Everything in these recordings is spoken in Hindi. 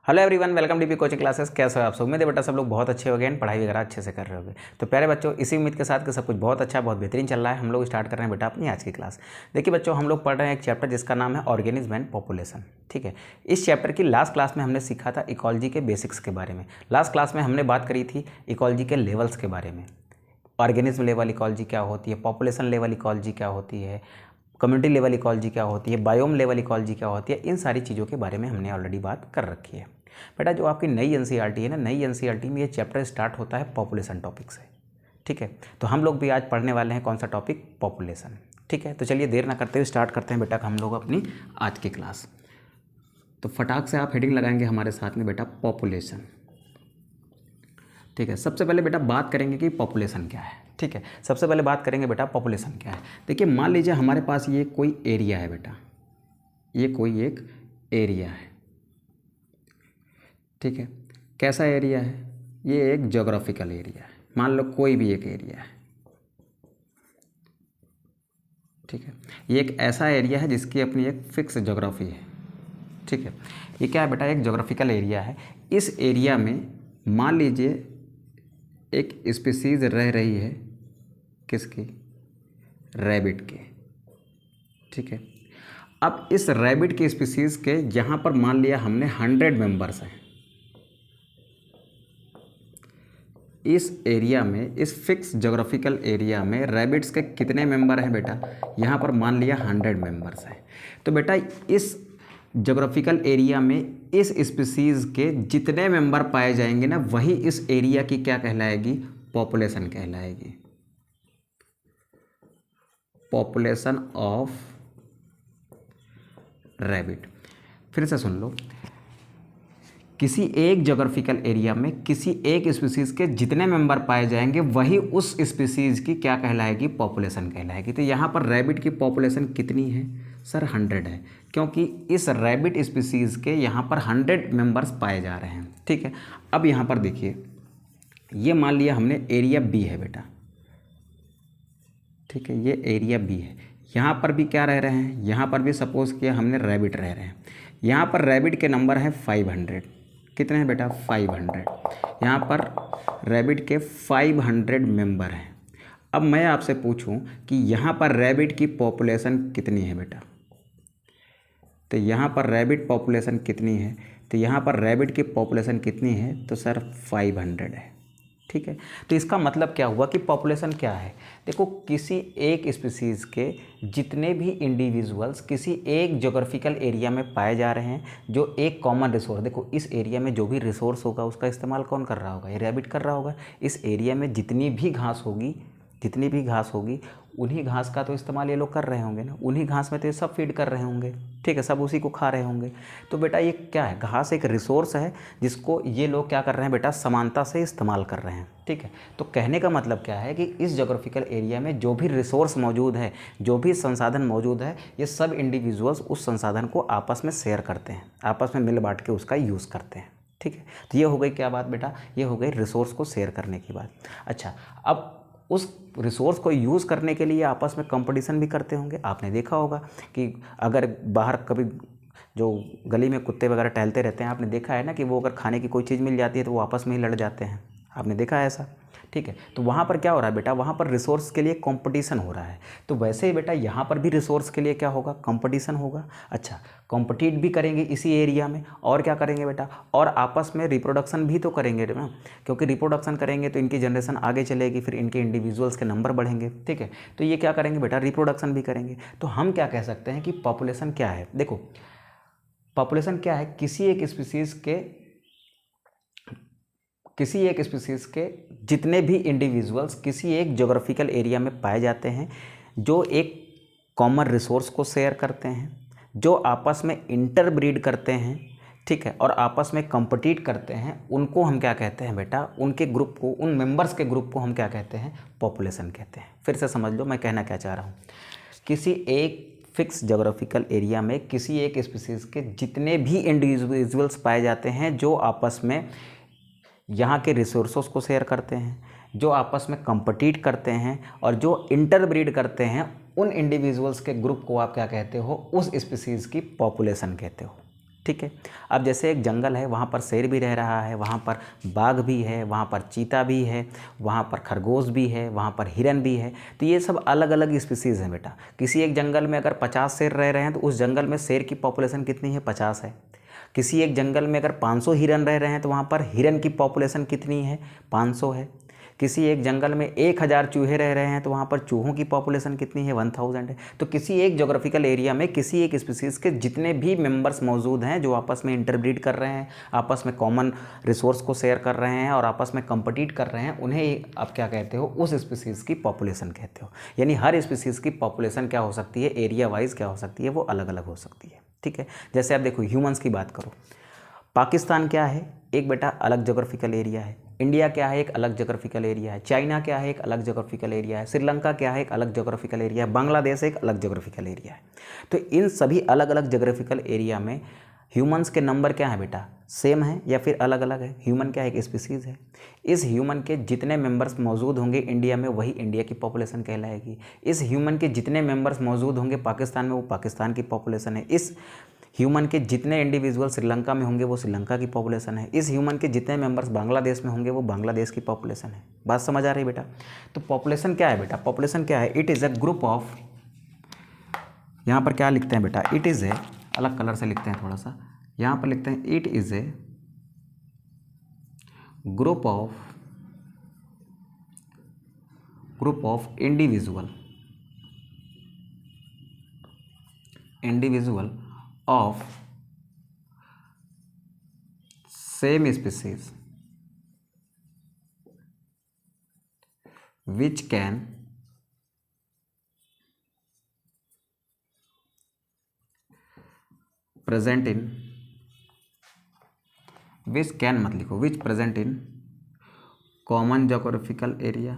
Hello everyone, welcome DP coaching classes. कैसे हो आप सब? उम्मीद है बेटा सब लोग बहुत अच्छे हो गए एंड पढ़ाई वगैरह अच्छे से कर रहे होगे। तो प्यारे बच्चों, इसी उम्मीद के साथ कि सब कुछ बहुत अच्छा बहुत बेहतरीन चल रहा है, हम लोग स्टार्ट कर रहे हैं बेटा अपनी आज की क्लास। देखिए बच्चों, हम लोग पढ़ रहे हैं एक चैप्टर जिसका नाम है ऑर्गेनिज्म एंड पॉपुलेशन। ठीक है, इस चैप्टर की लास्ट क्लास में हमने सीखा था इकोलॉजी के बेसिक्स के बारे में। लास्ट क्लास में हमने बात करी थी इकोलॉजी के लेवल्स के बारे में। ऑर्गेनिज्म लेवल इकोलॉजी क्या होती है, पॉपुलेशन लेवल इकोलॉजी क्या होती है, कम्युनिटी लेवल इकोलॉजी क्या होती है, बायोम लेवल इकोलॉजी क्या होती है, इन सारी चीज़ों के बारे में हमने ऑलरेडी बात कर रखी है। बेटा जो आपकी नई एनसीईआरटी है ना, नई एनसीईआरटी में ये चैप्टर स्टार्ट होता है पॉपुलेशन टॉपिक से। ठीक है, तो हम लोग भी आज पढ़ने वाले हैं कौन सा टॉपिक? पॉपुलेशन। ठीक है, तो चलिए देर ना करते हुए स्टार्ट करते हैं बेटा हम लोग अपनी आज की क्लास। तो फटाक से आप हेडिंग लगाएंगे हमारे साथ में बेटा पॉपुलेशन। ठीक है, सबसे पहले बेटा बात करेंगे कि पॉपुलेशन क्या है। ठीक है, सबसे पहले बात करेंगे बेटा पॉपुलेशन क्या है। देखिए मान लीजिए हमारे पास ये कोई एरिया है बेटा, ये कोई एक एरिया है। ठीक है, कैसा एरिया है? ये एक ज्योग्राफिकल एरिया है, मान लो कोई भी एक एरिया है। ठीक है, ये एक ऐसा एरिया है जिसकी अपनी एक फिक्स ज्योग्राफी है। ठीक है, ये क्या है बेटा? एक ज्योग्राफिकल एरिया है। इस एरिया में मान लीजिए एक स्पीसीज रह रही है, किसकी? रैबिट के। ठीक है, अब इस रैबिट की स्पीसीज के यहाँ पर मान लिया हमने 100 मेंबर्स हैं। इस एरिया में, इस फिक्स ज्योग्राफिकल एरिया में रैबिट्स के कितने मेंबर हैं बेटा? यहाँ पर मान लिया 100 मेंबर्स हैं। तो बेटा इस ज्योग्राफिकल एरिया में इस स्पीसीज़ के जितने मेंबर पाए जाएंगे ना, वही इस एरिया की क्या कहलाएगी? पॉपुलेशन कहलाएगी। Population of rabbit. फिर से सुन लो, किसी एक ज्योग्राफिकल एरिया में किसी एक स्पीसीज़ के जितने मेंबर पाए जाएंगे वही उस स्पीसीज़ की क्या कहलाएगी? पॉपुलेशन कहलाएगी। तो यहाँ पर रैबिट की पॉपुलेशन कितनी है सर? 100 है, क्योंकि इस रैबिट स्पीसीज़ के यहाँ पर 100 मेंबर्स पाए जा रहे हैं। ठीक है, अब यहाँ पर देखिए, ये मान लिया हमने एरिया बी है बेटा। ठीक है, ये एरिया बी है। यहाँ पर भी क्या रह रहे हैं? यहाँ पर भी सपोज़ किया हमने रैबिट रह रहे हैं। यहाँ पर रैबिट के नंबर हैं 500। कितने हैं बेटा? 500। यहाँ पर रैबिट के 500 मेंबर हैं। अब मैं आपसे पूछूं कि यहाँ पर रैबिट की पॉपुलेशन कितनी है बेटा? तो यहाँ पर रैबिट पॉपुलेशन कितनी है? तो यहाँ पर रैबिट की पॉपुलेशन कितनी है? तो सर 500 है। ठीक है, तो इसका मतलब क्या हुआ कि पॉपुलेशन क्या है? देखो, किसी एक स्पीसीज़ के जितने भी इंडिविजुअल्स किसी एक ज्योग्राफिकल एरिया में पाए जा रहे हैं, जो एक कॉमन रिसोर्स, देखो इस एरिया में जो भी रिसोर्स होगा उसका इस्तेमाल कौन कर रहा होगा? ये रैबिट कर रहा होगा। इस एरिया में जितनी भी घास होगी उन्हीं घास का तो इस्तेमाल ये लोग कर रहे होंगे ना, उन्हीं घास में तो ये सब फीड कर रहे होंगे। ठीक है, सब उसी को खा रहे होंगे। तो बेटा ये क्या है? घास एक रिसोर्स है जिसको ये लोग क्या कर रहे हैं बेटा? समानता से इस्तेमाल कर रहे हैं। ठीक है, तो कहने का मतलब क्या है कि इस ज्योग्राफिकल एरिया में जो भी रिसोर्स मौजूद है, जो भी संसाधन मौजूद है, ये सब इंडिविजुअल्स उस संसाधन को आपस में शेयर करते हैं, आपस में मिल बांट के उसका यूज़ करते हैं। ठीक है, तो ये हो गई क्या बात बेटा? ये हो गई रिसोर्स को शेयर करने की बात। अच्छा, अब उस रिसोर्स को यूज़ करने के लिए आपस में कंपटीशन भी करते होंगे। आपने देखा होगा कि अगर बाहर कभी जो गली में कुत्ते वगैरह टहलते रहते हैं, आपने देखा है ना कि वो अगर खाने की कोई चीज़ मिल जाती है तो वो आपस में ही लड़ जाते हैं। आपने देखा है ऐसा? ठीक है, तो वहाँ पर क्या हो रहा है बेटा? वहाँ पर रिसोर्स के लिए कंपटीशन हो रहा है। तो वैसे ही बेटा यहाँ पर भी रिसोर्स के लिए क्या होगा? कंपटीशन होगा। अच्छा, कंपटीट भी करेंगे इसी एरिया में, और क्या करेंगे बेटा? और आपस में रिप्रोडक्शन भी तो करेंगे ना, क्योंकि रिप्रोडक्शन करेंगे तो इनकी जनरेशन आगे चलेगी, फिर इनके इंडिविजुअल्स के नंबर बढ़ेंगे। ठीक है, तो ये क्या करेंगे बेटा? रिप्रोडक्शन भी करेंगे। तो हम क्या कह सकते हैं कि पॉपुलेशन क्या है? देखो, पॉपुलेशन क्या है? किसी एक स्पीसीज़ के जितने भी इंडिविजुअल्स किसी एक ज्योग्राफिकल एरिया में पाए जाते हैं, जो एक कॉमन रिसोर्स को शेयर करते हैं, जो आपस में इंटरब्रीड करते हैं। ठीक है, और आपस में कंपीट करते हैं, उनको हम क्या कहते हैं बेटा? उनके ग्रुप को, उन मेंबर्स के ग्रुप को हम क्या कहते हैं? पॉपुलेशन कहते हैं। फिर से समझ लो मैं कहना क्या चाह रहा हूँ। किसी एक फिक्स ज्योग्राफिकल एरिया में किसी एक स्पीसीज़ के जितने भी इंडिविजुअल्स पाए जाते हैं, जो आपस में यहाँ के रिसोर्सेस को शेयर करते हैं, जो आपस में कंपीट करते हैं और जो इंटरब्रीड करते हैं, उन इंडिविजुअल्स के ग्रुप को आप क्या कहते हो? उस स्पीसीज़ की पॉपुलेशन कहते हो। ठीक है। अब जैसे एक जंगल है, वहाँ पर शेर भी रह रहा है, वहाँ पर बाघ भी है, वहाँ पर चीता भी है, वहाँ पर खरगोश भी है, वहाँ पर हिरन भी है। तो ये सब अलग अलग स्पीसीज़ हैं बेटा। किसी एक जंगल में अगर 50 शेर रह रहे हैं तो उस जंगल में शेर की पॉपुलेशन कितनी है? 50 है। किसी एक जंगल में अगर 500 हिरन रह रहे हैं तो वहाँ पर हिरन की पॉपुलेशन कितनी है? 500 है। किसी एक जंगल में 1000 चूहे रह रहे हैं तो वहाँ पर चूहों की पॉपुलेशन कितनी है? 1000 है। तो किसी एक जोग्राफिकल एरिया में किसी एक स्पीसीज़ के जितने भी मेंबर्स मौजूद हैं जो आपस में इंटरब्रीड कर रहे हैं, आपस में कॉमन रिसोर्स को शेयर कर रहे हैं और आपस में कम्पीट कर रहे हैं, उन्हें आप क्या कहते हो? उस स्पीसीज़ की पॉपुलेशन कहते हो। यानी हर स्पीसीज़ की पॉपुलेशन क्या हो सकती है? एरिया वाइज क्या हो सकती है? वो अलग अलग हो सकती है। ठीक है। जैसे आप देखो ह्यूमंस की बात करो, पाकिस्तान क्या है? एक बेटा अलग जोग्राफिकल एरिया है। इंडिया क्या है? एक अलग जोग्राफिकल एरिया है। चाइना क्या है? एक अलग जोग्राफिकल एरिया है। श्रीलंका क्या है? एक अलग जोग्राफिकल एरिया है। बांग्लादेश एक अलग जोग्राफिकल एरिया है। तो इन सभी अलग अलग जोग्राफिकल एरिया में ह्यूमंस के नंबर क्या है बेटा? सेम है या फिर अलग अलग है? ह्यूमन क्या है? एक स्पीसीज़ है। इस ह्यूमन के जितने मेंबर्स मौजूद होंगे इंडिया में वही इंडिया की पॉपुलेशन कहलाएगी। इस ह्यूमन के जितने मेंबर्स मौजूद होंगे पाकिस्तान में वो पाकिस्तान की पॉपुलेशन है। इस ह्यूमन के जितने इंडिविजुअल श्रीलंका में होंगे वो श्रीलंका की पॉपुलेशन है। इस ह्यूमन के जितने मेंबर्स बांग्लादेश में होंगे वो बांग्लादेश की पॉपुलेशन है। बात समझ आ रही है बेटा? तो पॉपुलेशन क्या है बेटा? पॉपुलेशन क्या है? It is a group of, यहाँ पर क्या लिखते हैं बेटा? इट इज़ ए, अलग कलर से लिखते हैं थोड़ा सा, यहाँ पर लिखते हैं it is a group of individual of same species which can present in, which can मत लिखो, which present in common geographical area,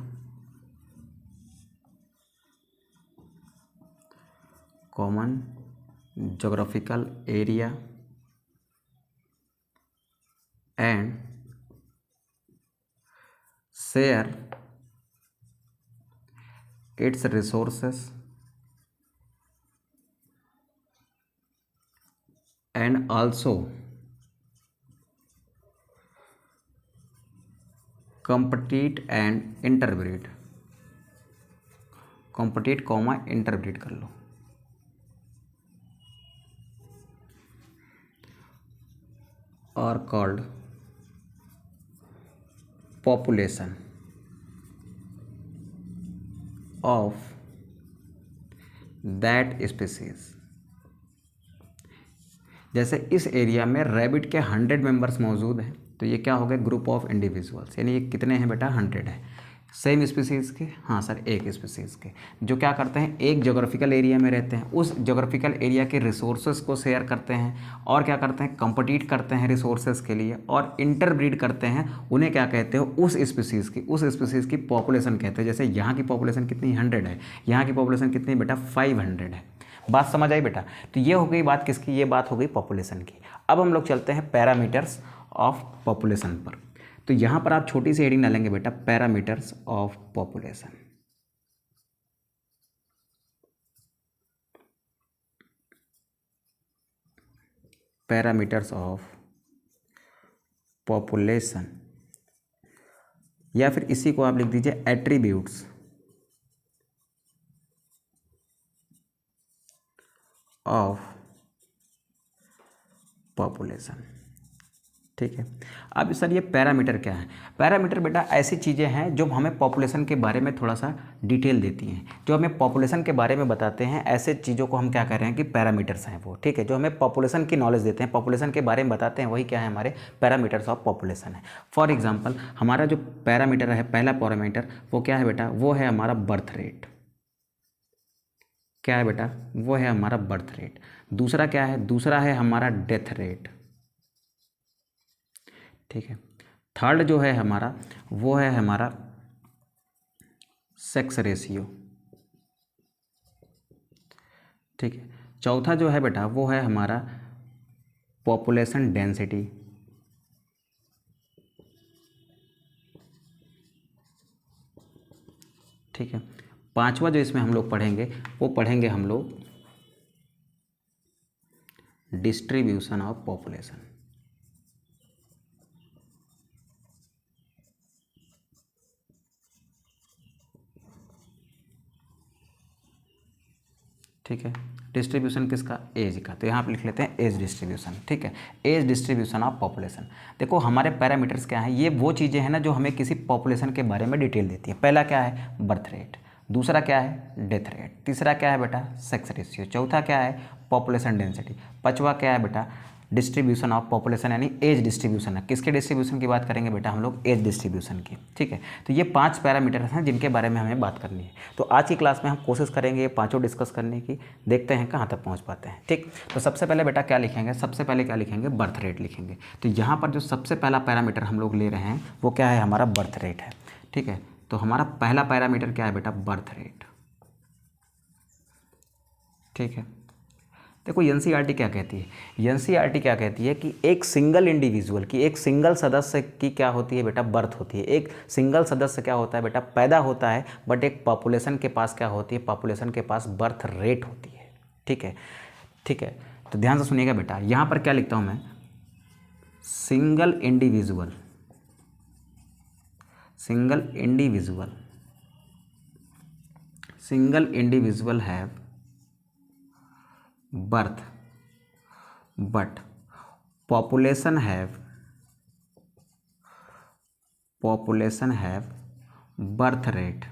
and share its resources and also compete and interbreed, compete comma interbreed कर लो, are called population of that species। जैसे इस एरिया में रैबिट के 100 मेंबर्स मौजूद हैं तो ये क्या हो गए? Group of individuals. यानी ये कितने हैं बेटा? 100 है। सेम स्पीसीज़ के? हाँ सर, एक स्पीसीज़ के, जो क्या करते हैं? एक जोग्राफिकल एरिया में रहते हैं, उस जोग्राफिकल एरिया के रिसोर्सेज को शेयर करते हैं और क्या करते हैं? कंपीट करते हैं रिसोर्सेज के लिए और इंटरब्रीड करते हैं। उन्हें क्या कहते हो? उस स्पीसीज़ की पॉपुलेशन कहते हैं। जैसे यहाँ की पॉपुलेशन कितनी? 100 है। यहाँ की पॉपुलेशन कितनी बेटा? 500 है। बात समझ आई बेटा? तो ये हो गई बात किसकी? ये बात हो गई पॉपुलेशन की। अब हम लोग चलते हैं पैरामीटर्स ऑफ पॉपुलेशन पर। तो यहाँ पर आप छोटी सी हेडिंग डालेंगे बेटा, parameters of population. Parameters of population, या फिर इसी को आप लिख दीजिए एट्रीब्यूट्स ऑफ पॉपुलेशन। ठीक है। अब सर ये पैरामीटर क्या है? पैरामीटर बेटा ऐसी चीज़ें हैं जो हमें पॉपुलेशन के बारे में थोड़ा सा डिटेल देती हैं, जो हमें पॉपुलेशन के बारे में बताते हैं। ऐसे चीज़ों को हम क्या कह रहे हैं कि पैरामीटर्स हैं वो। ठीक है। जो हमें पॉपुलेशन की नॉलेज देते हैं, पॉपुलेशन के बारे में बताते हैं, वही क्या है? हमारे पैरामीटर्स ऑफ पॉपुलेशन है। फॉर एग्जाम्पल हमारा जो पैरामीटर है, पहला पैरामीटर वो क्या है बेटा? वो है हमारा बर्थ रेट। क्या है बेटा? वो है हमारा बर्थ रेट। दूसरा क्या है? दूसरा है हमारा डेथ रेट। ठीक है। थर्ड जो है हमारा वो है हमारा सेक्स रेशियो। ठीक है। चौथा जो है बेटा वो है हमारा पॉपुलेशन डेंसिटी। ठीक है। पांचवा जो इसमें हम लोग पढ़ेंगे वो पढ़ेंगे हम लोग डिस्ट्रीब्यूशन ऑफ पॉपुलेशन। ठीक है, डिस्ट्रीब्यूशन किसका? एज का। तो यहाँ पे लिख लेते हैं एज डिस्ट्रीब्यूशन। ठीक है, एज डिस्ट्रीब्यूशन ऑफ पॉपुलेशन। देखो हमारे पैरामीटर्स क्या हैं, ये वो चीज़ें हैं ना जो हमें किसी पॉपुलेशन के बारे में डिटेल देती है। पहला क्या है? Birth rate. दूसरा क्या है? Death rate. तीसरा क्या है बेटा? Sex ratio. चौथा क्या है? Population density. पांचवा क्या है बेटा? डिस्ट्रीब्यूशन ऑफ पॉपुलेशन, यानी एज डिस्ट्रीब्यूशन है। किसके डिस्ट्रीब्यूशन की बात करेंगे बेटा? हम लोग एज डिस्ट्रीब्यूशन की। ठीक है, तो ये 5 पैरामीटर्स हैं जिनके बारे में हमें बात करनी है। तो आज की क्लास में हम कोशिश करेंगे ये पाँचों डिस्कस करने की, देखते हैं कहाँ तक पहुँच पाते हैं। ठीक, तो सबसे पहले बेटा क्या लिखेंगे? सबसे पहले क्या लिखेंगे? बर्थ रेट लिखेंगे। तो यहाँ पर जो सबसे पहला पैरामीटर हम लोग ले रहे हैं वो क्या है? हमारा बर्थ रेट है। ठीक है, तो हमारा पहला पैरामीटर क्या है बेटा? Birth rate. ठीक है, देखो एनसीईआरटी क्या कहती है? एनसीईआरटी क्या कहती है कि एक सिंगल इंडिविजुअल की, एक सिंगल सदस्य की क्या होती है बेटा? बर्थ होती है। एक सिंगल सदस्य क्या होता है बेटा? पैदा होता है। बट एक पॉपुलेशन के पास क्या होती है? पॉपुलेशन के पास बर्थ रेट होती है। ठीक है, ठीक है, तो ध्यान से सुनिएगा बेटा, यहाँ पर क्या लिखता हूँ मैं? Single individual, single individual, single individual have birth but population have birth rate।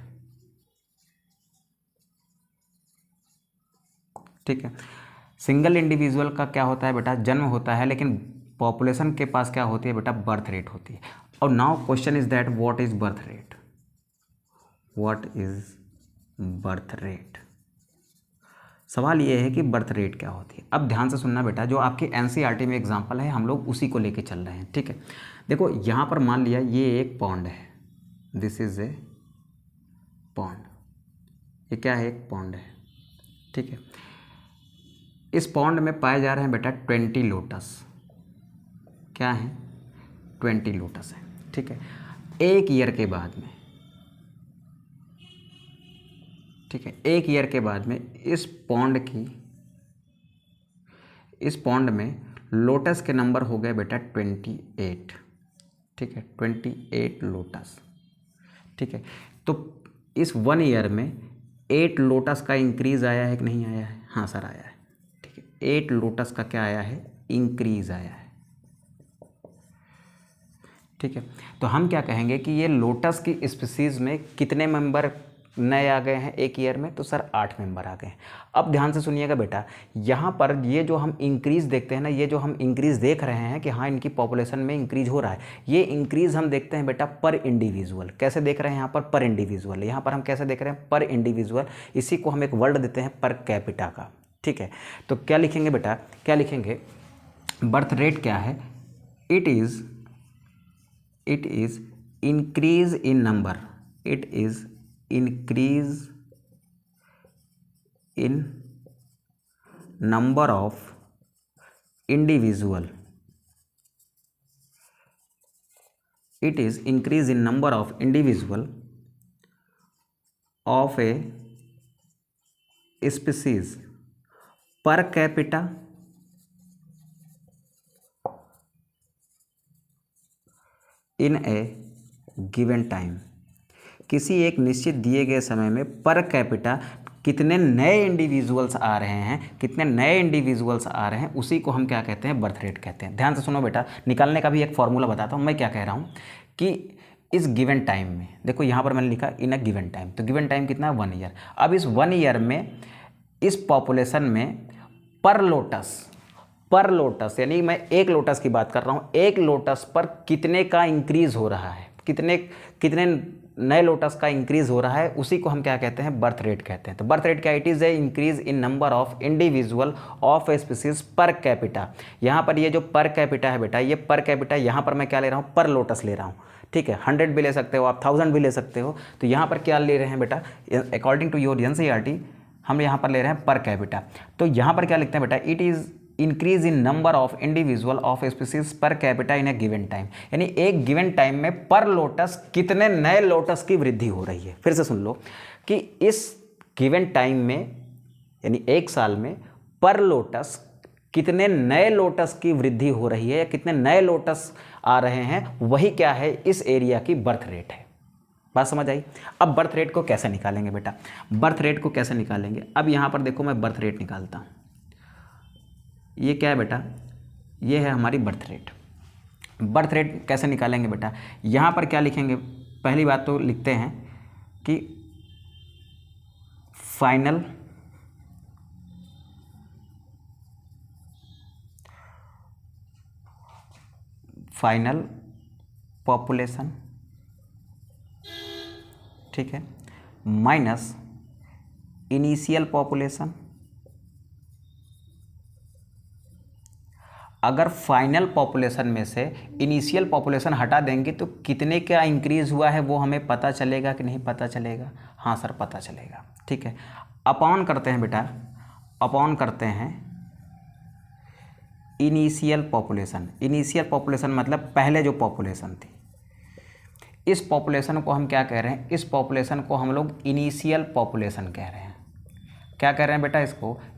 ठीक है, सिंगल इंडिविजुअल का क्या होता है बेटा? जन्म होता है, लेकिन पॉपुलेशन के पास क्या होती है बेटा? बर्थ रेट होती है। और now question is that what is birth rate? What is birth rate? सवाल ये है कि बर्थ रेट क्या होती है। अब ध्यान से सुनना बेटा, जो आपके एनसीईआरटी में एग्जांपल है हम लोग उसी को लेके चल रहे हैं। ठीक है, देखो यहाँ पर मान लिया ये एक पॉन्ड है, दिस इज ए पॉन्ड। ये क्या है? एक पॉन्ड है। ठीक है, इस पॉन्ड में पाए जा रहे हैं बेटा 20 लोटस। क्या है? 20 लोटस है। ठीक है, एक ईयर के बाद में, ठीक है, एक ईयर के बाद में इस पॉन्ड में लोटस के नंबर हो गए बेटा 28। ठीक है, 28 लोटस। ठीक है, तो इस 1 ईयर में 8 लोटस का इंक्रीज आया है कि नहीं आया है? हाँ सर आया है। ठीक है, 8 लोटस का क्या आया है? इंक्रीज आया है। ठीक है, तो हम क्या कहेंगे कि ये लोटस की स्पीसीज में कितने मेंबर नए आ गए हैं एक ईयर में? तो सर 8 मेंबर आ गए हैं। अब ध्यान से सुनिएगा बेटा, यहाँ पर ये जो हम इंक्रीज देखते हैं ना, ये जो हम इंक्रीज देख रहे हैं कि हाँ इनकी पॉपुलेशन में इंक्रीज हो रहा है, ये इंक्रीज हम देखते हैं बेटा पर इंडिविजुअल। कैसे देख रहे हैं यहाँ पर? पर इंडिविजुअल। यहाँ पर हम कैसे देख रहे हैं? पर इंडिविजुअल। इसी को हम एक वर्ड देते हैं पर कैपिटा का। ठीक है, तो क्या लिखेंगे बेटा? क्या लिखेंगे? बर्थ रेट क्या है? It is increase in number, it is increase in number of individual, it is increase in number of individual of a species per capita in a given time। किसी एक निश्चित दिए गए समय में पर कैपिटा कितने नए इंडिविजुअल्स आ रहे हैं, कितने नए इंडिविजुअल्स आ रहे हैं, उसी को हम क्या कहते हैं? बर्थ रेट कहते हैं। ध्यान से सुनो बेटा, निकालने का भी एक फॉर्मूला बताता हूँ। मैं क्या कह रहा हूँ कि इस गिवन टाइम में, देखो यहाँ पर मैंने लिखा इन अ गिवन टाइम, तो गिवन टाइम कितना है? 1 ईयर। अब इस 1 ईयर में इस पॉपुलेशन में पर लोटस यानी मैं एक लोटस की बात कर रहा हूँ, एक लोटस पर कितने का इंक्रीज हो रहा है, कितने नए लोटस का इंक्रीज हो रहा है, उसी को हम क्या कहते हैं? बर्थ रेट कहते हैं। तो बर्थ रेट क्या? It is a increase in number of individual of a species per capita. यहाँ पर ये जो पर कैपिटा है बेटा, ये पर कैपिटा यहाँ पर मैं क्या ले रहा हूँ? पर लोटस ले रहा हूँ। ठीक है, 100 भी ले सकते हो आप, 1000 भी ले सकते हो। तो यहाँ पर क्या ले रहे हैं बेटा? अकॉर्डिंग टू योर एनसीईआरटी हम यहाँ पर ले रहे हैं पर कैपिटा। तो यहाँ पर क्या लिखते हैं बेटा? It is increase in number of individual of species per capita in A given time, यानी एक गिवन टाइम में पर लोटस कितने नए लोटस की वृद्धि हो रही है। फिर से सुन लो कि इस गिवन टाइम में, यानी एक साल में पर लोटस कितने नए लोटस की वृद्धि हो रही है या कितने नए लोटस आ रहे हैं, वही क्या है, इस एरिया की बर्थ रेट है। बात समझ आई। अब बर्थ रेट को कैसे निकालेंगे बेटा, बर्थ रेट को कैसे निकालेंगे। अब यहाँ पर देखो मैं बर्थ रेट निकालता हूँ। ये क्या है बेटा, ये है हमारी बर्थ रेट। बर्थ रेट कैसे निकालेंगे बेटा, यहाँ पर क्या लिखेंगे, पहली बात तो लिखते हैं कि फाइनल पॉपुलेशन, ठीक है, माइनस इनिशियल पॉपुलेशन। अगर फाइनल पॉपुलेशन में से इनिशियल पॉपुलेशन हटा देंगे तो कितने का इंक्रीज़ हुआ है वो हमें पता चलेगा कि नहीं पता चलेगा। हाँ सर पता चलेगा, ठीक है। अपॉन करते हैं बेटा, अपॉन करते हैं इनिशियल पॉपुलेशन। इनिशियल पॉपुलेशन मतलब पहले जो पॉपुलेशन थी, इस पॉपुलेशन को हम क्या कह रहे हैं, इस पॉपुलेशन को हम लोग इनिशियल पॉपुलेशन कह रहे हैं। क्या कह रहे हैं बेटा,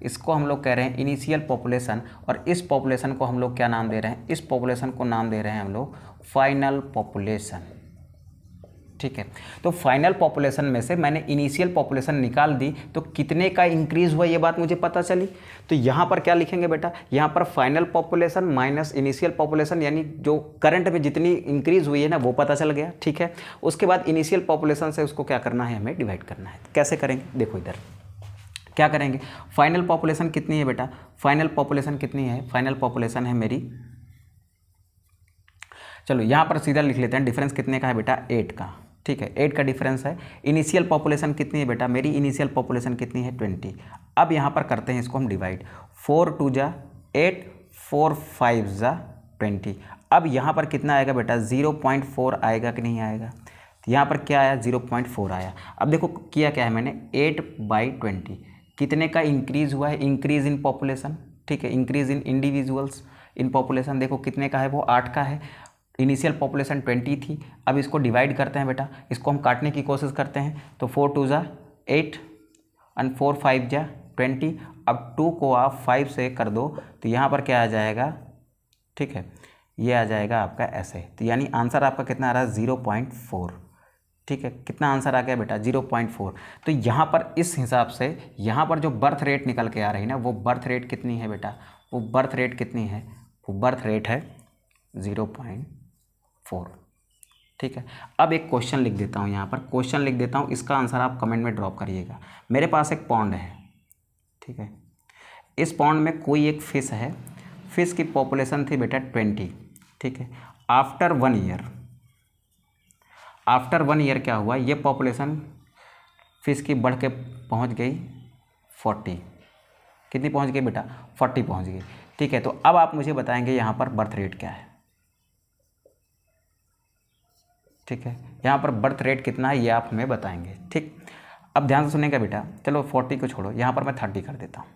इसको हम लोग कह रहे हैं इनिशियल पॉपुलेशन। और इस पॉपुलेशन को हम लोग क्या नाम दे रहे हैं, इस पॉपुलेशन को नाम दे रहे हैं हम लोग फाइनल पॉपुलेशन, ठीक है। तो फाइनल पॉपुलेशन में से मैंने इनिशियल पॉपुलेशन निकाल दी तो कितने का इंक्रीज़ हुआ ये बात मुझे पता चली। तो यहाँ पर क्या लिखेंगे बेटा, यहाँ पर final population minus initial population, यानी जो करंट में जितनी इंक्रीज़ हुई है ना वो पता चल गया, ठीक है। उसके बाद इनिशियल पॉपुलेशन से उसको क्या करना है, हमें डिवाइड करना है। कैसे करेंगे, देखो इधर क्या करेंगे, फाइनल पॉपुलेशन कितनी है बेटा, फाइनल पॉपुलेशन कितनी है, फाइनल पॉपुलेशन है मेरी, चलो यहाँ पर सीधा लिख लेते हैं, डिफरेंस कितने का है बेटा, 8 का, ठीक है, 8 का डिफरेंस है। इनिशियल पॉपुलेशन कितनी है बेटा, मेरी इनिशियल पॉपुलेशन कितनी है, 20। अब यहाँ पर करते हैं इसको हम डिवाइड, 4 2 जा 8, 4 5 जा 20। अब यहाँ पर कितना आएगा बेटा, 0.4 आएगा कि नहीं आएगा, तो यहाँ पर क्या आया, 0.4 आया। अब देखो किया क्या है मैंने, 8/20 कितने का इंक्रीज़ हुआ है, इंक्रीज़ इन पॉपुलेशन, ठीक है, increase in individuals in population. देखो कितने का है, वो 8 का है। इनिशियल पॉपुलेशन 20 थी। अब इसको डिवाइड करते हैं बेटा, इसको हम काटने की कोशिश करते हैं। तो 4 2 जा 8 एंड 4 5 जा 20। अब 2 को आप 5 से कर दो तो यहाँ पर क्या आ जाएगा, ठीक है, ये आ जाएगा आपका ऐसे। तो यानी आंसर आपका कितना आ रहा है, 0.4, ठीक है। कितना आंसर आ गया बेटा, 0.4। तो यहाँ पर इस हिसाब से यहाँ पर जो बर्थ रेट निकल के आ रही है ना, वो बर्थ रेट कितनी है बेटा, वो बर्थ रेट कितनी है, वो बर्थ रेट है 0.4, ठीक है। अब एक क्वेश्चन लिख देता हूँ, यहाँ पर क्वेश्चन लिख देता हूँ, इसका आंसर आप कमेंट में ड्रॉप करिएगा। मेरे पास एक पॉन्ड है, ठीक है, इस पॉन्ड में कोई एक फ़िश है, फ़िश की पॉपुलेशन थी बेटा 20, ठीक है। आफ्टर 1 ईयर, आफ्टर 1 ईयर क्या हुआ, ये पॉपुलेशन फिश की बढ़ के पहुंच गई 40। कितनी पहुंच गई बेटा, 40 पहुंच गई, ठीक है। तो अब आप मुझे बताएंगे यहाँ पर बर्थ रेट क्या है, ठीक है, यहाँ पर बर्थ रेट कितना है ये आप हमें बताएंगे, ठीक। अब ध्यान से सुनेगा बेटा, चलो 40 को छोड़ो, यहाँ पर मैं 30 कर देता हूँ,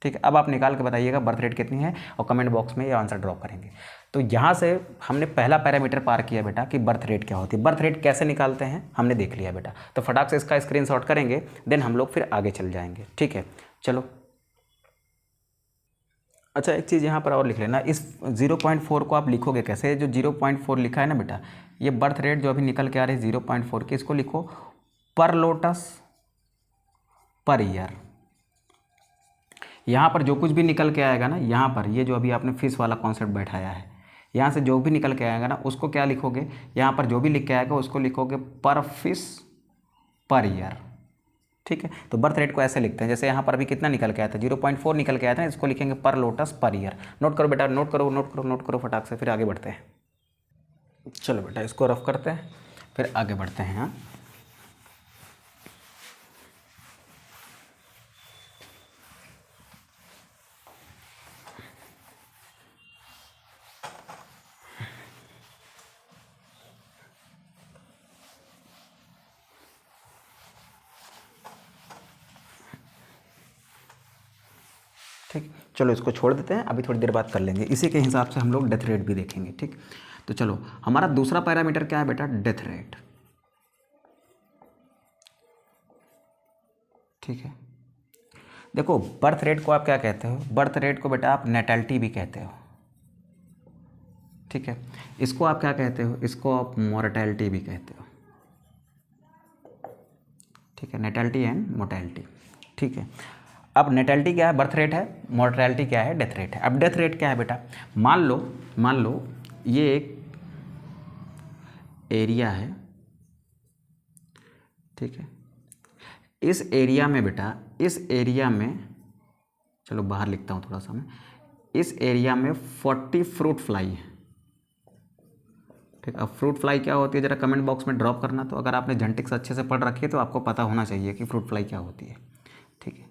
ठीक है। अब आप निकाल के बताइएगा बर्थ रेट कितनी है और कमेंट बॉक्स में ये आंसर ड्रॉप करेंगे। तो यहाँ से हमने पहला पैरामीटर पार किया बेटा कि बर्थ रेट क्या होती है। बर्थ रेट कैसे निकालते हैं हमने देख लिया बेटा, तो फटाक से इसका स्क्रीनशॉट करेंगे, देन हम लोग फिर आगे चल जाएंगे, ठीक है। चलो अच्छा एक चीज़ यहाँ पर और लिख लेना, इस 0.4 को आप लिखोगे कैसे, जो 0.4 लिखा है ना बेटा, ये बर्थ रेट जो अभी निकल के आ रही है 0.4 की, इसको लिखो पर लोटस पर ईयर। यहाँ पर जो कुछ भी निकल के आएगा ना, यहाँ पर ये जो अभी आपने फिश वाला कॉन्सेप्ट बैठाया है, यहाँ से जो भी निकल के आएगा ना उसको क्या लिखोगे, यहाँ पर जो भी लिख के आएगा उसको लिखोगे पर फिश पर ईयर, ठीक है। तो बर्थ रेट को ऐसे लिखते हैं, जैसे यहाँ पर अभी कितना निकल के आया था, 0.4 निकल के आया था, इसको लिखेंगे पर लोटस पर ईयर। नोट करो बेटा, नोट करो नोट करो नोट करो फटाक से, फिर आगे बढ़ते हैं। चलो बेटा इसको रफ करते हैं, फिर आगे बढ़ते हैं। हाँ ठीक, चलो इसको छोड़ देते हैं, अभी थोड़ी देर बात कर लेंगे, इसी के हिसाब से हम लोग डेथ रेट भी देखेंगे, ठीक। तो चलो हमारा दूसरा पैरामीटर क्या है बेटा, डेथ रेट, ठीक है। देखो बर्थ रेट को आप क्या कहते हो, बर्थ रेट को बेटा आप नेटैलिटी भी कहते हो, ठीक है। इसको आप क्या कहते हो, इसको आप मोर्टैलिटी भी कहते हो, ठीक है, नेटैलिटी एंड मोर्टैलिटी, ठीक है। अब नेटैलिटी क्या है, बर्थ रेट है, मोर्टैलिटी क्या है, डेथ रेट है। अब डेथ रेट क्या है बेटा, मान लो ये एक एरिया है, ठीक है। इस एरिया में बेटा, इस एरिया में, चलो बाहर लिखता हूँ थोड़ा सा मैं, इस एरिया में 40 फ्रूट फ्लाई है, ठीक। अब फ्रूट फ्लाई क्या होती है ज़रा कमेंट बॉक्स में ड्रॉप करना। तो अगर आपने जेनेटिक्स अच्छे से पढ़ रखी है तो आपको पता होना चाहिए कि फ्रूट फ्लाई क्या होती है, ठीक है।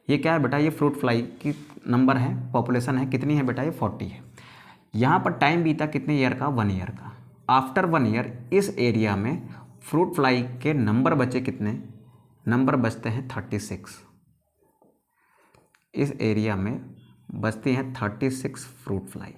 ये क्या है बेटा, ये फ्रूट फ्लाई की नंबर है, पॉपुलेशन है, कितनी है बेटा, ये 40 है। यहाँ पर टाइम बीता कितने ईयर का, 1 ईयर का। आफ्टर 1 ईयर इस एरिया में फ्रूट फ्लाई के नंबर बचे कितने, नंबर बचते हैं 36। इस एरिया में बचती हैं 36 फ्रूट फ्लाई,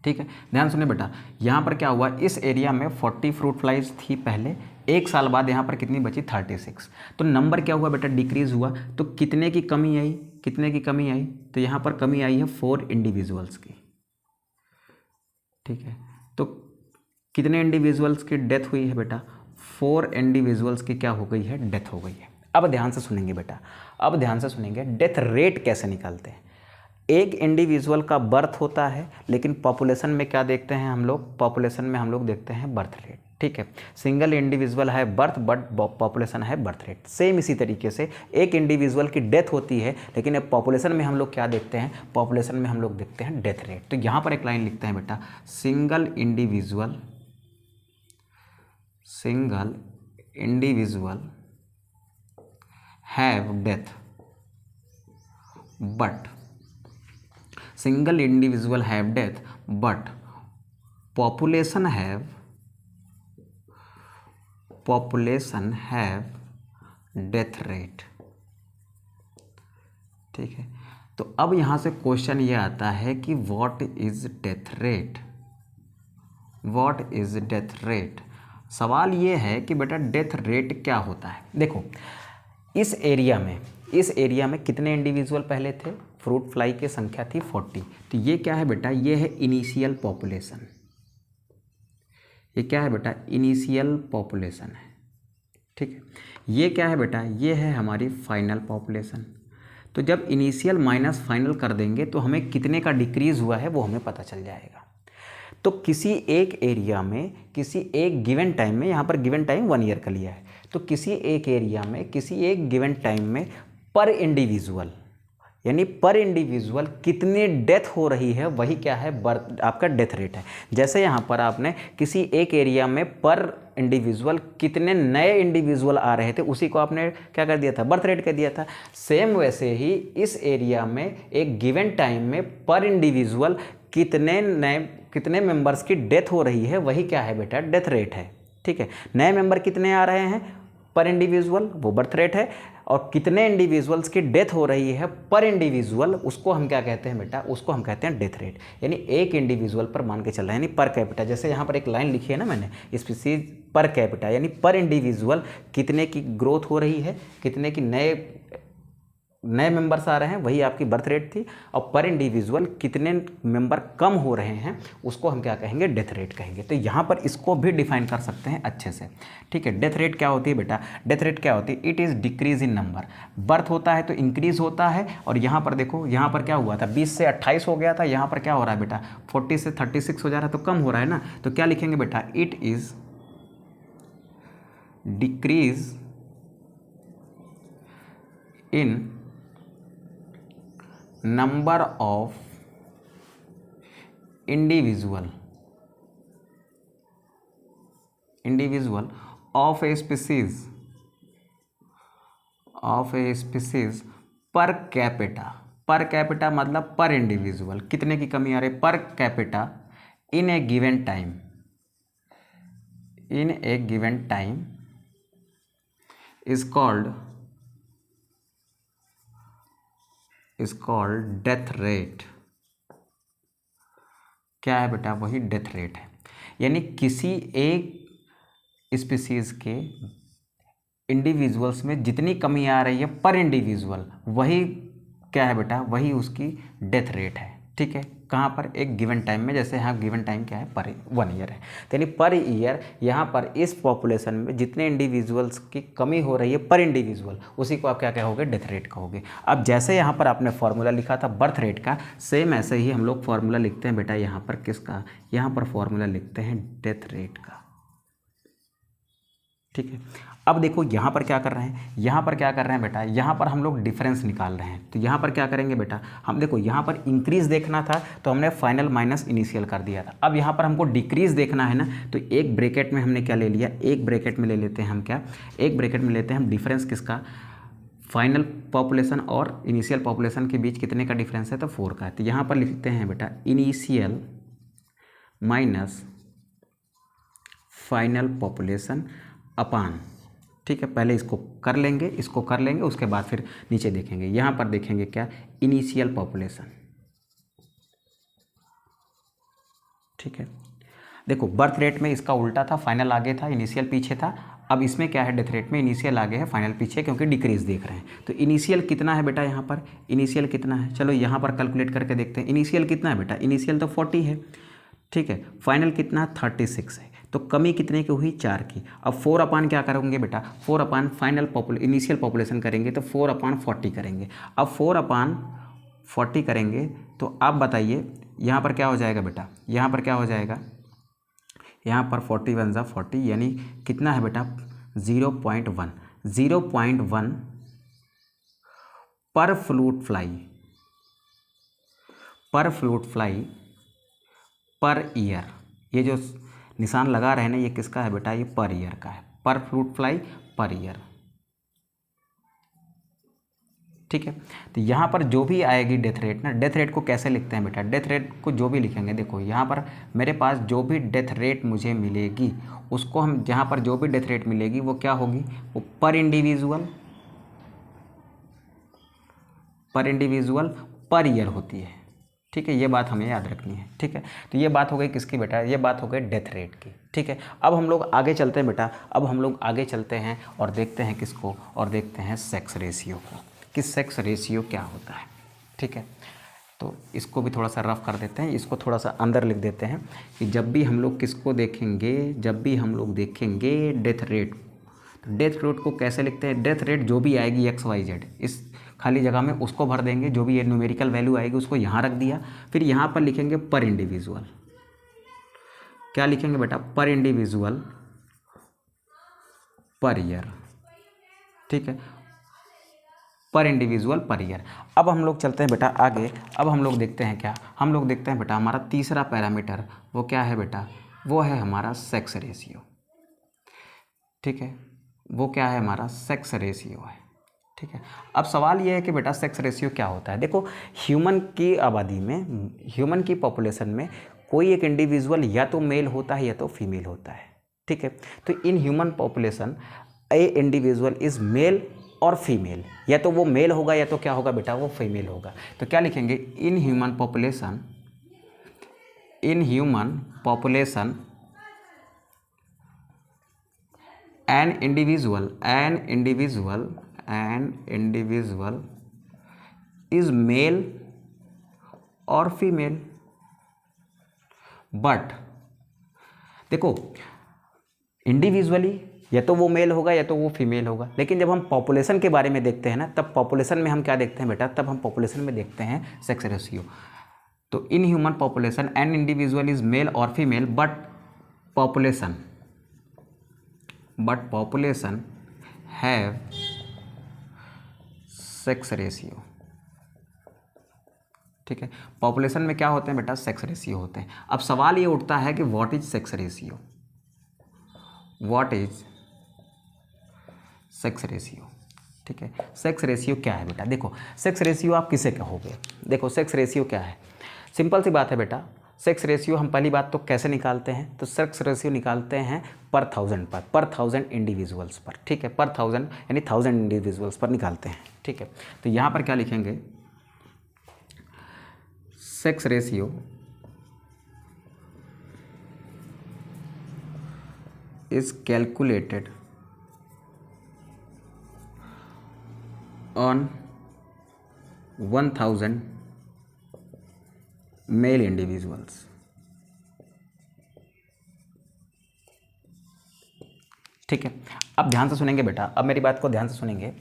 ठीक है। ध्यान सुनिए बेटा, यहाँ पर क्या हुआ, इस एरिया में 40 फ्रूट फ्लाइज थी पहले, 1 साल बाद यहाँ पर कितनी बची, 36। तो नंबर क्या हुआ बेटा, डिक्रीज हुआ। तो कितने की कमी आई, कितने की कमी आई, तो यहाँ पर कमी आई है 4 इंडिविजुअल्स की, ठीक है। तो कितने इंडिविजुअल्स की डेथ हुई है बेटा, 4 इंडिविजुअल्स की क्या हो गई है, डेथ हो गई है। अब ध्यान से सुनेंगे बेटा, अब ध्यान से सुनेंगे, डेथ रेट कैसे निकालते हैं। एक इंडिविजुअल का बर्थ होता है, लेकिन पॉपुलेशन में क्या देखते हैं हम लोग, पॉपुलेशन में हम लोग देखते हैं बर्थ रेट, ठीक है। सिंगल इंडिविजुअल है बर्थ, बट पॉपुलेशन है बर्थ रेट। सेम इसी तरीके से एक इंडिविजुअल की डेथ होती है, लेकिन अब पॉपुलेशन में हम लोग क्या देखते हैं, पॉपुलेशन में हम लोग देखते हैं डेथ रेट। तो यहाँ पर एक लाइन लिखते हैं बेटा, single individual have death but, single individual have death but population have death rate, ठीक है। तो अब यहाँ से क्वेश्चन ये आता है कि what is death rate, what is death rate. सवाल ये है कि बेटा डेथ रेट क्या होता है। देखो इस एरिया में कितने इंडिविजुअल पहले थे, फ्रूट फ्लाई की संख्या थी 40। तो ये क्या है बेटा, ये है इनिशियल पॉपुलेशन, ये क्या है बेटा, इनिशियल पॉपुलेशन है, ठीक है। ये क्या है बेटा, ये है हमारी फाइनल पॉपुलेशन। तो जब इनिशियल माइनस फाइनल कर देंगे तो हमें कितने का डिक्रीज हुआ है वो हमें पता चल जाएगा। तो किसी एक एरिया में, किसी एक गिवन टाइम में, यहाँ पर गिवन टाइम 1 ईयर का लिया है, तो किसी एक एरिया में, किसी एक गिवन टाइम में पर इंडिविजुअल, यानी पर इंडिविजुअल कितनी डेथ हो रही है, वही क्या है, बर्थ, आपका डेथ रेट है। जैसे यहाँ पर आपने किसी एक एरिया में पर इंडिविजुअल कितने नए इंडिविजुअल आ रहे थे, उसी को आपने क्या कर दिया था, बर्थ रेट कह दिया था। सेम वैसे ही इस एरिया में एक गिवन टाइम में पर इंडिविजुअल कितने मेंबर्स की डेथ हो रही है, वही क्या है बेटा, डेथ रेट है, ठीक है। नए मेंबर कितने आ रहे हैं पर इंडिविजुअल, वो बर्थ रेट है। और कितने इंडिविजुअल्स की डेथ हो रही है पर इंडिविजुअल, उसको हम क्या कहते हैं बेटा, उसको हम कहते हैं डेथ रेट। यानी एक इंडिविजुअल पर मान के चल रहा है, यानी पर कैपिटा। जैसे यहाँ पर एक लाइन लिखी है ना मैंने, स्पीसीज पर कैपिटा, यानी पर इंडिविजुअल कितने की ग्रोथ हो रही है, कितने की नए मेंबर्स आ रहे हैं, वही आपकी बर्थ रेट थी। और पर इंडिविजुअल कितने मेंबर कम हो रहे हैं, उसको हम क्या कहेंगे, डेथ रेट कहेंगे। तो यहाँ पर इसको भी डिफाइन कर सकते हैं अच्छे से, ठीक है। डेथ रेट क्या होती है बेटा, डेथ रेट क्या होती है, it is decrease in number. Birth होता है तो इंक्रीज होता है, और यहाँ पर देखो, यहाँ पर क्या हुआ था, 20 से 28 हो गया था, यहाँ पर क्या हो रहा है बेटा, 40 से 36 हो जा रहा है, तो कम हो रहा है ना। तो क्या लिखेंगे बेटा, it is decrease in number of individual of a species per capita मतलब पर इंडिविजुअल कितने की कमी आ रही है, per capita in A given time is called death rate. क्या है बेटा, वही डेथ रेट है। यानी किसी एक स्पीसीज के इंडिविजुअल्स में जितनी कमी आ रही है पर इंडिविजुअल, वही क्या है बेटा, वही उसकी डेथ रेट है। ठीक है, कहाँ पर, एक गिवन टाइम में, जैसे यहाँ गिवन टाइम क्या है, पर 1 ईयर है, तो यानी पर ईयर यहाँ पर इस पॉपुलेशन में जितने इंडिविजुअल्स की कमी हो रही है पर इंडिविजुअल, उसी को आप क्या कहोगे, डेथ रेट कहोगे। अब जैसे यहाँ पर आपने फॉर्मूला लिखा था बर्थ रेट का, सेम ऐसे ही हम लोग फॉर्मूला लिखते हैं बेटा यहाँ पर किसका, यहाँ पर फॉर्मूला लिखते हैं डेथ रेट का। ठीक है, अब देखो यहाँ पर क्या कर रहे हैं, यहाँ पर क्या कर रहे हैं बेटा, यहाँ पर हम लोग डिफरेंस निकाल रहे हैं। तो यहाँ पर क्या करेंगे बेटा, हम देखो यहाँ पर इंक्रीज देखना था तो हमने फाइनल माइनस इनिशियल कर दिया था। अब यहाँ पर हमको डिक्रीज देखना है ना, तो एक ब्रैकेट में हमने क्या ले लिया, एक ब्रैकेट में ले लेते हैं हम क्या, एक ब्रैकेट में लेते हैं हम डिफरेंस किसका, फाइनल पॉपुलेशन और इनिशियल पॉपुलेशन के बीच कितने का डिफरेंस है, तो 4 का है। तो यहाँ पर लिखते हैं बेटा इनिशियल माइनस फाइनल पॉपुलेशन अपान, ठीक है, पहले इसको कर लेंगे, इसको कर लेंगे, उसके बाद फिर नीचे देखेंगे। यहाँ पर देखेंगे क्या, इनिशियल पॉपुलेशन। ठीक है, देखो बर्थ रेट में इसका उल्टा था, फाइनल आगे था, इनिशियल पीछे था। अब इसमें क्या है, डेथ रेट में इनिशियल आगे है, फाइनल पीछे, क्योंकि डिक्रीज देख रहे हैं। तो इनिशियल कितना है बेटा, यहाँ पर इनिशियल कितना है, चलो यहाँ पर कैलकुलेट करके देखते हैं। इनिशियल कितना है बेटा, इनिशियल तो 40 है। ठीक है, फाइनल कितना, 36 है। तो कमी कितने की हुई, 4 की। अब 4 अपान क्या करोगे बेटा, 4 अपान फाइनल इनिशियल पॉपुलेशन करेंगे तो 4 अपान 40 करेंगे। अब 4 अपान 40 करेंगे तो आप बताइए यहाँ पर क्या हो जाएगा बेटा, यहाँ पर क्या हो जाएगा, यहाँ पर 41 × 40 यानी कितना है बेटा, 0.1 0.1 पर फ्रूट फ्लाई पर ईयर। ये जो निशान लगा रहे हैं ना, ये किसका है बेटा, ये पर ईयर का है, पर फ्रूट फ्लाई पर ईयर। ठीक है, तो यहाँ पर जो भी आएगी डेथ रेट ना, डेथ रेट को कैसे लिखते हैं बेटा, डेथ रेट को जो भी लिखेंगे, देखो यहाँ पर मेरे पास जो भी डेथ रेट मुझे मिलेगी उसको हम, जहाँ पर जो भी डेथ रेट मिलेगी वो क्या होगी, वो पर इंडिविजुअल पर ईयर होती है। ठीक है, ये बात हमें याद रखनी है। ठीक है, तो ये बात हो गई किसकी बेटा, ये बात हो गई डेथ रेट की। ठीक है, अब हम लोग आगे चलते हैं बेटा, अब हम लोग आगे चलते हैं और देखते हैं किसको, और देखते हैं सेक्स रेशियो को, कि सेक्स रेशियो क्या होता है। ठीक है, तो इसको भी थोड़ा सा रफ कर देते हैं, इसको थोड़ा सा अंदर लिख देते हैं कि जब भी हम लोग किसको देखेंगे, जब भी हम लोग देखेंगे डेथ रेट, तो डेथ रेट को कैसे लिखते हैं, डेथ रेट जो भी आएगी XYZ, इस खाली जगह में उसको भर देंगे, जो भी ये न्यूमेरिकल वैल्यू आएगी उसको यहाँ रख दिया, फिर यहाँ पर लिखेंगे पर इंडिविजुअल। क्या लिखेंगे बेटा, पर इंडिविजुअल पर ईयर। ठीक है, पर इंडिविजुअल पर ईयर। अब हम लोग चलते हैं बेटा आगे, अब हम लोग देखते हैं क्या, हम लोग देखते हैं बेटा हमारा तीसरा पैरामीटर वो क्या है बेटा, वो है हमारा सेक्स रेशियो। ठीक है, वो क्या है, हमारा सेक्स रेशियो है। ठीक है, अब सवाल ये है कि बेटा सेक्स रेशियो क्या होता है। देखो ह्यूमन की आबादी में, ह्यूमन की पॉपुलेशन में कोई एक इंडिविजुअल या तो मेल होता है या तो फीमेल होता है। ठीक है, तो in human population A individual is male or female, या तो वो मेल होगा या तो क्या होगा बेटा, वो फीमेल होगा। तो क्या लिखेंगे, इन human population an individual is male or female, but देखो इंडिविजुअली या तो वो मेल होगा या तो वो फीमेल होगा, लेकिन जब हम पॉपुलेशन के बारे में देखते हैं ना, तब पॉपुलेशन में हम क्या देखते हैं बेटा, तब हम पॉपुलेशन में देखते हैं सेक्स रेशियो। तो in human population an individual is male or female, but population have sex ratio. ठीक है, पॉपुलेशन में क्या होते हैं बेटा, सेक्स रेशियो होते हैं। अब सवाल ये उठता है कि what is sex ratio, sex ratio. ठीक है, सेक्स रेशियो क्या है बेटा, देखो सेक्स रेशियो आप किसे कहोगे, देखो सेक्स रेशियो क्या है, सिंपल सी बात है बेटा, सेक्स रेशियो हम पहली बात तो कैसे निकालते हैं, तो सेक्स रेशियो निकालते हैं पर 1000 पर 1000 इंडिविजुअल्स पर। ठीक है, पर 1000 यानी 1000 इंडिविजुअल्स पर निकालते हैं। ठीक है, तो यहाँ पर क्या लिखेंगे, sex ratio is calculated on 1000 male individuals. ठीक है, अब ध्यान से सुनेंगे बेटा, अब मेरी बात को ध्यान से सुनेंगे,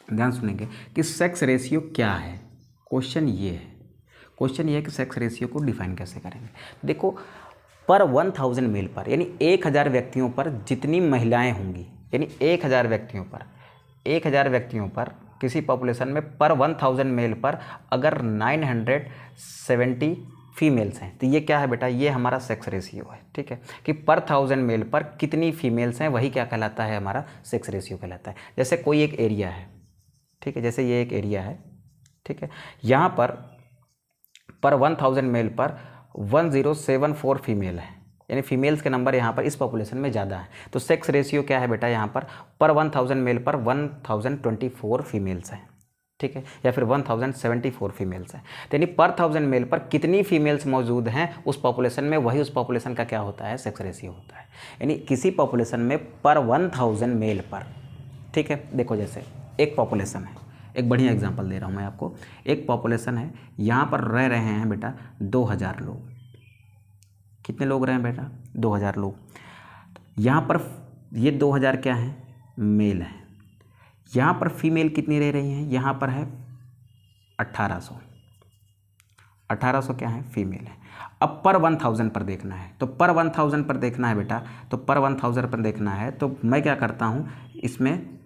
ध्यान सुनेंगे कि सेक्स रेशियो क्या है। क्वेश्चन ये है, क्वेश्चन ये है कि सेक्स रेशियो को डिफाइन कैसे करेंगे। देखो, पर 1000 मेल पर, यानी 1000 व्यक्तियों पर जितनी महिलाएं होंगी, यानी 1000 व्यक्तियों पर, 1000 व्यक्तियों पर किसी पॉपुलेशन में पर 1000 मेल पर अगर 970 फीमेल्स हैं, तो ये क्या है बेटा, ये हमारा सेक्स रेशियो है। ठीक है, कि पर 1000 मेल पर कितनी फीमेल्स हैं, वही क्या कहलाता है, हमारा सेक्स रेशियो कहलाता है। जैसे कोई एक एरिया है, ठीक है, जैसे ये एक एरिया है, ठीक है, यहाँ पर 1000 मेल पर 1074 फीमेल है, यानी फीमेल्स के नंबर यहाँ पर इस पॉपुलेशन में ज़्यादा है। तो सेक्स रेशियो क्या है बेटा, यहाँ पर 1000 मेल पर 1024 फीमेल्स हैं। ठीक है, या फिर 1074 फीमेल्स हैं। तो यानी पर 1000 मेल पर कितनी फीमेल्स मौजूद हैं उस पॉपुलेशन में, वही उस पॉपुलेशन का क्या होता है, सेक्स रेशियो होता है। यानी किसी पॉपुलेशन में पर 1000 मेल पर, ठीक है, देखो जैसे एक पॉपुलेशन है, एक बढ़िया एग्जांपल दे रहा हूँ मैं आपको। एक पॉपुलेशन है, यहाँ पर रह रहे हैं बेटा 2000 लोग। कितने लोग रहे हैं बेटा, 2000 लोग। यहाँ पर ये 2000 क्या है, मेल है। यहाँ पर फीमेल कितनी रह रही हैं, यहाँ पर है 1800, 1800 क्या है, फीमेल है। अब पर 1000 पर देखना है, तो पर 1000 पर देखना है बेटा, तो पर 1000 पर देखना है, तो मैं क्या करता हूँ, इसमें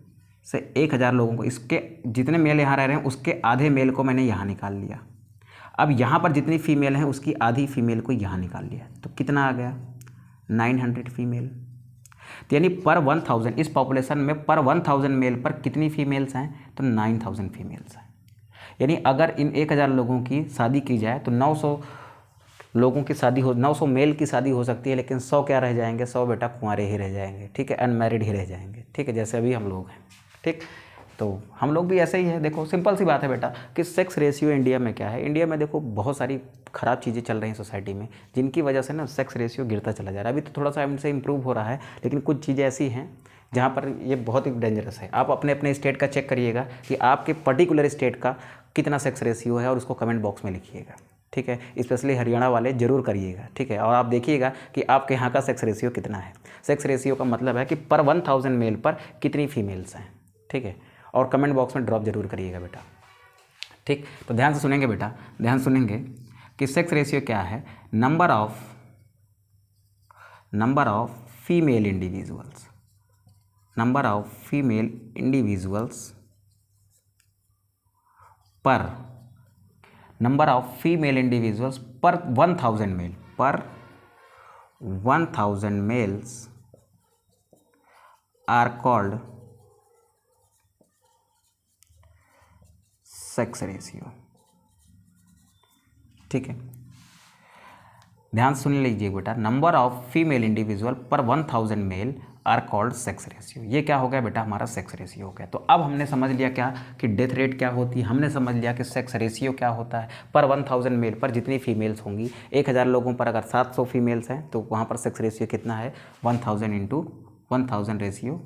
से 1000 लोगों को, इसके जितने मेल यहाँ रह रहे हैं उसके आधे मेल को मैंने यहाँ निकाल लिया। अब यहाँ पर जितनी फीमेल हैं उसकी आधी फीमेल को यहाँ निकाल लिया, तो कितना आ गया, 900 फीमेल। तो यानी पर 1000, इस पॉपुलेशन में पर 1000 मेल पर कितनी फीमेल्स हैं, तो 9000 फीमेल्स हैं। यानी अगर इन 1000 लोगों की शादी की जाए तो 900 लोगों की शादी हो, 900 मेल की शादी हो सकती है, लेकिन 100 क्या रह जाएंगे, 100 बेटा कुंवारे ही रह जाएंगे। ठीक है, अनमैरिड ही रह जाएंगे। ठीक है, जैसे अभी हम लोग हैं। ठीक, तो हम लोग भी ऐसे ही है। देखो सिंपल सी बात है बेटा कि सेक्स रेशियो इंडिया में क्या है, इंडिया में देखो बहुत सारी ख़राब चीज़ें चल रही हैं सोसाइटी में, जिनकी वजह से ना सेक्स रेशियो गिरता चला जा रहा है। अभी तो थोड़ा सा इनसे इम्प्रूव हो रहा है, लेकिन कुछ चीज़ें ऐसी हैं जहाँ पर ये बहुत ही डेंजरस है। आप अपने अपने स्टेट का चेक करिएगा कि आपके पर्टिकुलर स्टेट का कितना सेक्स रेशियो है, और उसको कमेंट बॉक्स में लिखिएगा। ठीक है, स्पेशली हरियाणा वाले ज़रूर करिएगा। ठीक है, और आप देखिएगा कि आपके यहाँ का सेक्स रेशियो कितना है। सेक्स रेशियो का मतलब है कि पर 1000 मेल पर कितनी फीमेल्स हैं। ठीक है, और कमेंट बॉक्स में ड्रॉप जरूर करिएगा बेटा। ठीक, तो ध्यान से सुनेंगे बेटा, ध्यान सुनेंगे कि सेक्स रेशियो क्या है, number of female individuals, number of female individuals पर नंबर ऑफ फीमेल इंडिविजुअल्स पर 1000 मेल, पर 1000 males are called sex ratio. ठीक है, ध्यान सुन लीजिए बेटा, नंबर ऑफ फीमेल इंडिविजुअल पर 1000 male are called sex ratio. ये क्या हो गया बेटा, हमारा सेक्स रेशियो हो गया। तो अब हमने समझ लिया क्या कि डेथ रेट क्या होती है, हमने समझ लिया कि सेक्स रेशियो क्या होता है। पर 1000 मेल पर जितनी फीमेल्स होंगी, 1000 लोगों पर अगर 700 फीमेल्स हैं तो वहाँ पर सेक्स रेशियो कितना है, 1000 इंटू 1000 रेशियो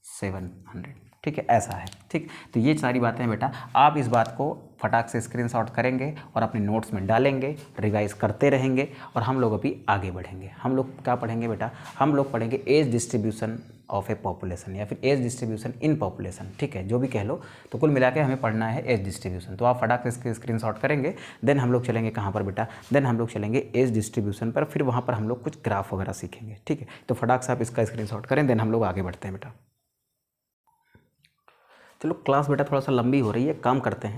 700। ठीक है, ऐसा है। ठीक, तो ये सारी बातें हैं बेटा, आप इस बात को फटाक से स्क्रीनशॉट करेंगे और अपने नोट्स में डालेंगे, रिवाइज करते रहेंगे, और हम लोग अभी आगे बढ़ेंगे। हम लोग क्या पढ़ेंगे बेटा, हम लोग पढ़ेंगे age distribution of a population, या फिर एज डिस्ट्रीब्यूशन इन पॉपुलेशन। ठीक है, जो भी कह लो, तो कुल मिला के हमें पढ़ना है एज डिस्ट्रीब्यूशन। तो आप फटाक से इसके स्क्रीनशॉट करेंगे, देन हम लोग चलेंगे कहाँ पर बेटा, देन हम लोग चलेंगे एज डिस्ट्रीब्यूशन पर, फिर वहाँ पर हम लोग कुछ ग्राफ वगैरह सीखेंगे। ठीक है, तो फटाक से आप इसका स्क्रीनशॉट करें, देन हम लोग आगे बढ़ते हैं बेटा। चलो क्लास बेटा थोड़ा सा लंबी हो रही है, काम करते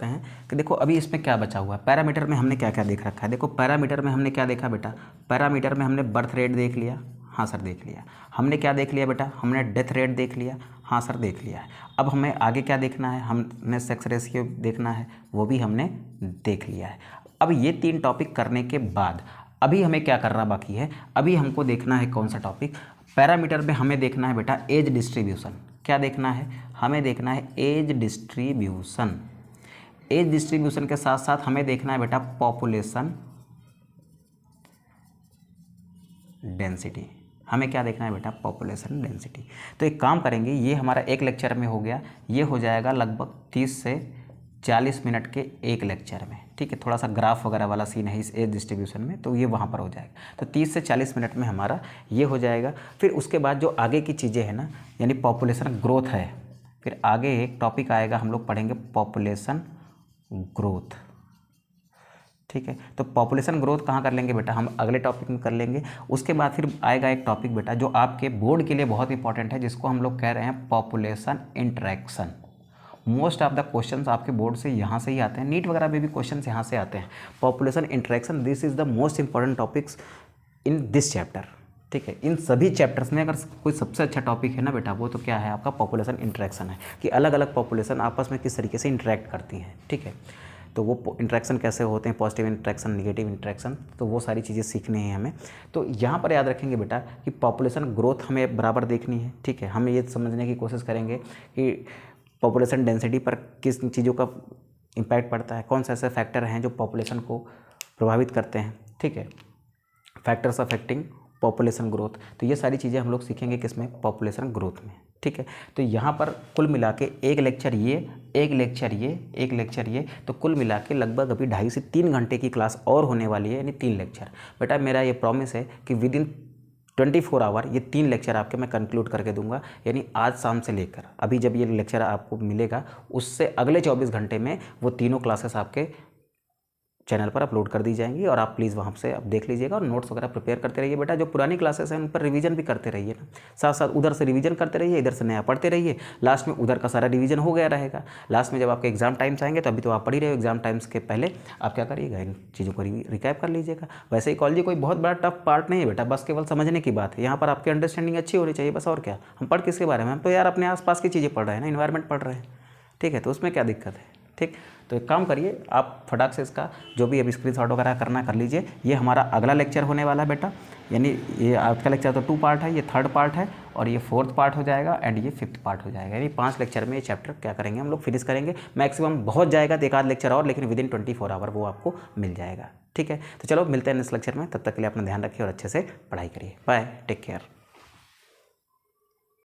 हैं कि देखो अभी इसमें क्या बचा हुआ है। पैरामीटर में हमने क्या क्या देख रखा है, देखो पैरामीटर में हमने क्या देखा बेटा, पैरामीटर में हमने बर्थ रेट देख लिया, हाँ सर देख लिया। हमने क्या देख लिया बेटा, हमने डेथ रेट देख लिया, हाँ सर देख लिया है। अब हमें आगे क्या देखना है, हमने सेक्स रेशियो देखना है, वो भी हमने देख लिया है। अब ये 3 टॉपिक करने के बाद अभी हमें क्या करना बाकी है, अभी हमको देखना है कौन सा टॉपिक, पैरामीटर में हमें देखना है बेटा एज डिस्ट्रीब्यूशन। क्या देखना है, हमें देखना है एज डिस्ट्रीब्यूशन। एज डिस्ट्रीब्यूशन के साथ साथ हमें देखना है बेटा पॉपुलेशन डेंसिटी, हमें क्या देखना है बेटा, पॉपुलेशन डेंसिटी। तो एक काम करेंगे, ये हमारा एक लेक्चर में हो गया, ये हो जाएगा लगभग 30 से 40 मिनट के एक लेक्चर में, ठीक है। थोड़ा सा ग्राफ वगैरह वाला सीन है इस एज डिस्ट्रीब्यूशन में, तो ये वहाँ पर हो जाएगा। तो 30 से 40 मिनट में हमारा ये हो जाएगा। फिर उसके बाद जो आगे की चीज़ें हैं ना, यानी पॉपुलेशन ग्रोथ है, फिर आगे एक टॉपिक आएगा, हम लोग पढ़ेंगे पॉपुलेशन ग्रोथ, ठीक है। तो पॉपुलेशन ग्रोथ कहाँ कर लेंगे बेटा, हम अगले टॉपिक में कर लेंगे। उसके बाद फिर आएगा एक टॉपिक बेटा जो आपके बोर्ड के लिए बहुत इंपॉर्टेंट है, जिसको हम लोग कह रहे हैं population interaction. Most of the questions आपके बोर्ड से यहाँ से ही आते हैं, नीट वगैरह में भी क्वेश्चंस यहाँ से आते हैं। Population interaction, this is the most important topics in this chapter, ठीक है। इन सभी चैप्टर्स में अगर कोई सबसे अच्छा टॉपिक है ना बेटा, वो तो क्या है आपका पॉपुलेशन इंटरेक्शन है, कि अलग अलग पॉपुलेशन आपस में किस तरीके से इंटरेक्ट करती हैं, ठीक है। तो वो इंटरेक्शन कैसे होते हैं, पॉजिटिव इंटरेक्शन, नेगेटिव इंटरेक्शन, तो वो सारी चीज़ें सीखनी है हमें। तो यहाँ पर याद रखेंगे बेटा कि पॉपुलेशन ग्रोथ हमें बराबर देखनी है, ठीक है। हम ये समझने की कोशिश करेंगे कि पॉपुलेशन डेंसिटी पर किस चीज़ों का इम्पैक्ट पड़ता है, कौन से ऐसे फैक्टर हैं जो पॉपुलेशन को प्रभावित करते हैं, ठीक है। फैक्टर्स अफेक्टिंग पॉपुलेशन ग्रोथ, तो ये सारी चीज़ें हम लोग सीखेंगे किसमें, पॉपुलेशन ग्रोथ में, ठीक है। तो यहाँ पर कुल मिला के एक लेक्चर ये, एक लेक्चर ये, तो कुल मिला के लगभग अभी 2.5 से 3 घंटे की क्लास और होने वाली है, यानी 3 लेक्चर। बेटा मेरा ये प्रॉमिस है कि विद इन 24 आवर ये 3 लेक्चर आपके मैं कंक्लूड करके दूंगा, यानी आज शाम से लेकर अभी जब ये लेक्चर आपको मिलेगा, उससे अगले 24 घंटे में वो तीनों क्लासेस आपके चैनल पर अपलोड कर दी जाएंगी। और आप प्लीज़ वहाँ से आप देख लीजिएगा और नोट्स वगैरह प्रिपेयर करते रहिए बेटा। जो पुरानी क्लासेस हैं उन पर रिवीजन भी करते रहिए ना, साथ साथ उधर से रिवीजन करते रहिए, इधर से नया पढ़ते रहिए। लास्ट में उधर का सारा रिवीजन हो गया रहेगा। लास्ट में जब आपके एग्जाम टाइम्स आएंगे तो अभी तो आप पढ़ ही रहे हो, एग्जाम टाइम्स के पहले आप क्या करिएगा, इन चीज़ों को रिकैप कर लीजिएगा। वैसे इकोलॉजी कोई बहुत बड़ा टफ पार्ट नहीं है बेटा, बस केवल समझने की बात है। यहाँ पर आपकी अंडरस्टैंडिंग अच्छी होनी चाहिए, बस और क्या। हम पढ़ किसके बारे में, हम तो यार अपने आसपास की चीज़ें पढ़ रहे हैं ना, इन्वायरमेंट पढ़ रहे हैं, ठीक है। तो उसमें क्या दिक्कत है, ठीक। तो एक काम करिए, आप फटाक से इसका जो भी अभी स्क्रीनशॉट वगैरह करना कर लीजिए। ये हमारा अगला लेक्चर होने वाला है बेटा, यानी ये आपका लेक्चर तो 2 पार्ट है, ये 3rd पार्ट है और ये 4th पार्ट हो जाएगा एंड ये 5th पार्ट हो जाएगा। यानी 5 लेक्चर में ये चैप्टर क्या करेंगे हम लोग, फिनिश करेंगे। मैक्सिमम बहुत जाएगा तो 1 आध लेक्चर और, लेकिन विद इन 24 आवर वो आपको मिल जाएगा, ठीक है। तो चलो मिलते हैं नेक्स्ट लेक्चर में, तब तक के लिए अपना ध्यान रखिए और अच्छे से पढ़ाई करिए। Bye, take care.